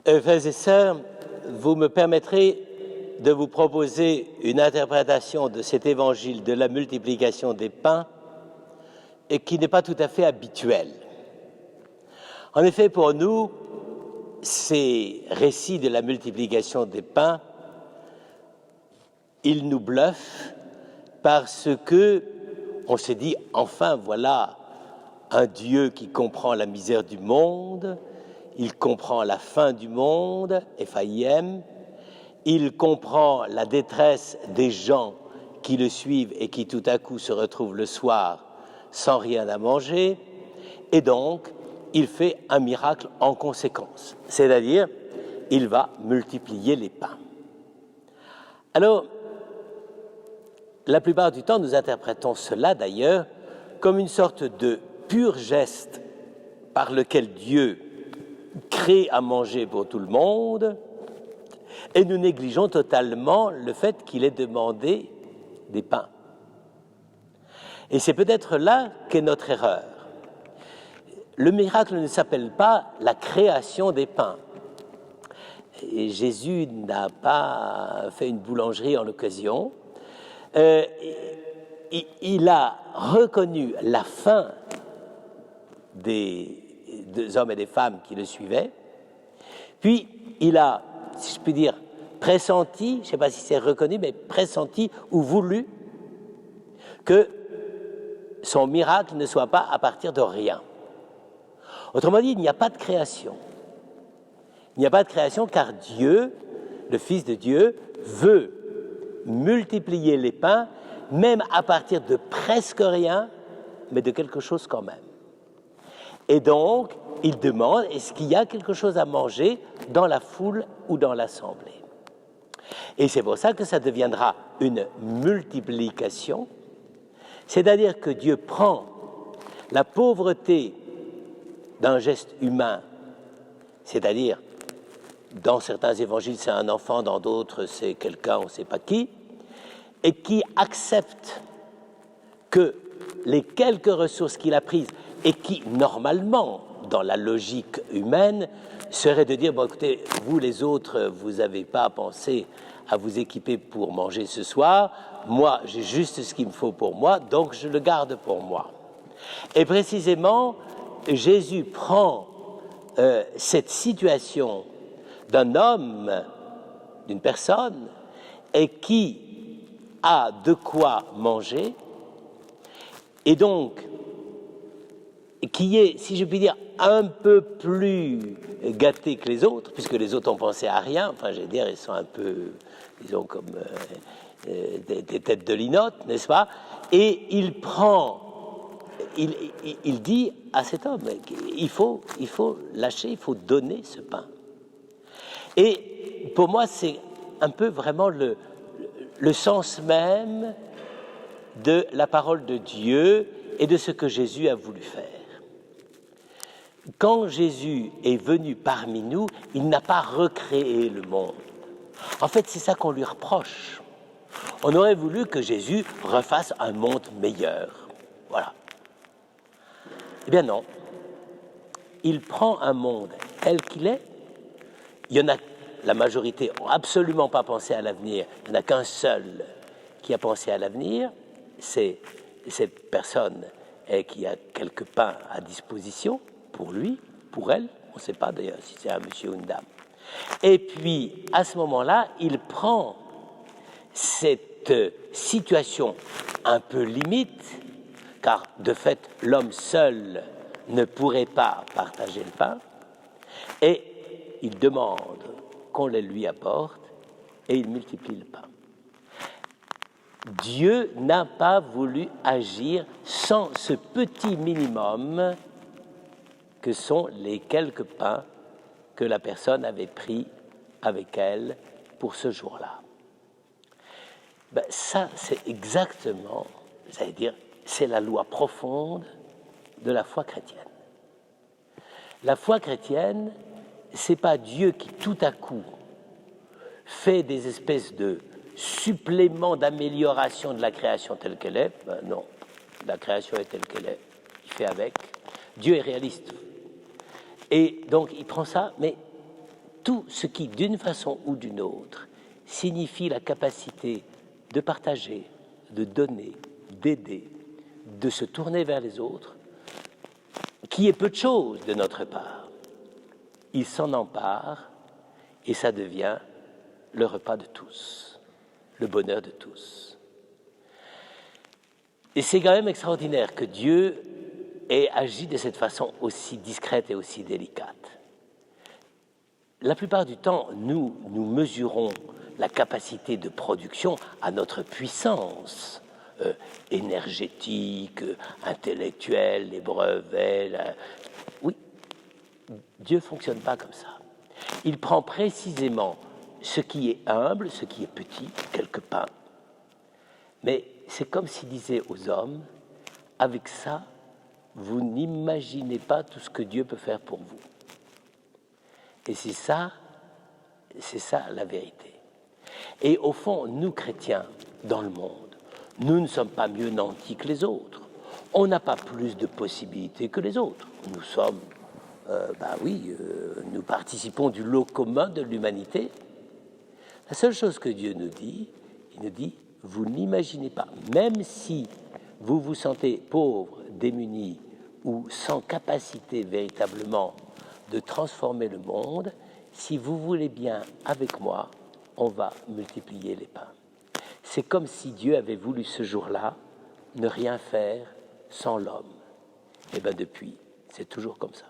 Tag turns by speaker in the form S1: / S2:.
S1: Frères et sœurs, vous me permettrez de vous proposer une interprétation de cet évangile de la multiplication des pains et qui n'est pas tout à fait habituelle. En effet, pour nous, ces récits de la multiplication des pains, ils nous bluffent parce que on se dit, enfin, voilà un Dieu qui comprend la misère du monde, il comprend la faim du monde, Ephraïm, il comprend la détresse des gens qui le suivent et qui tout à coup se retrouvent le soir sans rien à manger, et donc il fait un miracle en conséquence, c'est-à-dire il va multiplier les pains. Alors, la plupart du temps, nous interprétons cela d'ailleurs comme une sorte de pur geste par lequel Dieu crée à manger pour tout le monde, et nous négligeons totalement le fait qu'il ait demandé des pains. Et c'est peut-être là qu'est notre erreur. Le miracle ne s'appelle pas la création des pains. Et Jésus n'a pas fait une boulangerie en l'occasion. Il a reconnu la faim des hommes et des femmes qui le suivaient, puis il a, si je puis dire, pressenti, je ne sais pas si c'est reconnu, mais pressenti ou voulu que son miracle ne soit pas à partir de rien. Autrement dit, il n'y a pas de création. Il n'y a pas de création car Dieu, le Fils de Dieu, veut multiplier les pains, même à partir de presque rien, mais de quelque chose quand même. Et donc, il demande, est-ce qu'il y a quelque chose à manger dans la foule ou dans l'assemblée? Et c'est pour ça que ça deviendra une multiplication, c'est-à-dire que Dieu prend la pauvreté d'un geste humain, c'est-à-dire, dans certains évangiles, c'est un enfant, dans d'autres, c'est quelqu'un, on ne sait pas qui, et qui accepte que les quelques ressources qu'il a prises et qui, normalement, dans la logique humaine, seraient de dire, bon, écoutez, vous les autres, vous n'avez pas pensé à vous équiper pour manger ce soir, moi, j'ai juste ce qu'il me faut pour moi, donc je le garde pour moi. Et précisément, Jésus prend cette situation d'un homme, d'une personne, et qui a de quoi manger, et donc qui est, si je puis dire, un peu plus gâté que les autres, puisque les autres ont pensé à rien, enfin, je veux dire, ils sont un peu, disons, comme des têtes de linotte, n'est-ce pas? Et il prend, il dit à cet homme, il faut lâcher, il faut donner ce pain. Et pour moi, c'est un peu vraiment le sens même de la parole de Dieu et de ce que Jésus a voulu faire. Quand Jésus est venu parmi nous, il n'a pas recréé le monde. En fait, c'est ça qu'on lui reproche. On aurait voulu que Jésus refasse un monde meilleur. Voilà. Eh bien non. Il prend un monde tel qu'il est. Il y en a, la majorité n'ont absolument pas pensé à l'avenir. Il n'y en a qu'un seul qui a pensé à l'avenir. C'est cette personne qui a quelques pains à disposition pour lui, pour elle, on ne sait pas d'ailleurs si c'est un monsieur ou une dame. Et puis, à ce moment-là, il prend cette situation un peu limite, car de fait, l'homme seul ne pourrait pas partager le pain, et il demande qu'on le lui apporte, et il multiplie le pain. Dieu n'a pas voulu agir sans ce petit minimum que sont les quelques pains que la personne avait pris avec elle pour ce jour-là. Ben, ça, c'est exactement, j'allais dire, c'est la loi profonde de la foi chrétienne. La foi chrétienne, c'est pas Dieu qui tout à coup fait des espèces de suppléments d'amélioration de la création telle qu'elle est. Ben non, la création est telle qu'elle est, il fait avec. Dieu est réaliste. Et donc, il prend ça, mais tout ce qui, d'une façon ou d'une autre, signifie la capacité de partager, de donner, d'aider, de se tourner vers les autres, qui est peu de choses de notre part. Il s'en empare et ça devient le repas de tous, le bonheur de tous. Et c'est quand même extraordinaire que Dieu ait agi de cette façon aussi discrète et aussi délicate. La plupart du temps, nous mesurons la capacité de production à notre puissance énergétique, intellectuelle, les brevets. Oui, Dieu ne fonctionne pas comme ça. Il prend précisément ce qui est humble, ce qui est petit, quelques pains. Mais c'est comme s'il disait aux hommes, avec ça, vous n'imaginez pas tout ce que Dieu peut faire pour vous. Et c'est ça la vérité. Et au fond, nous chrétiens, dans le monde, nous ne sommes pas mieux nantis que les autres. On n'a pas plus de possibilités que les autres. Nous sommes, nous participons du lot commun de l'humanité. La seule chose que Dieu nous dit, il nous dit, vous n'imaginez pas, même si vous vous sentez pauvre, démuni ou sans capacité véritablement de transformer le monde, si vous voulez bien avec moi, on va multiplier les pains. C'est comme si Dieu avait voulu ce jour-là ne rien faire sans l'homme. Et bien depuis, c'est toujours comme ça.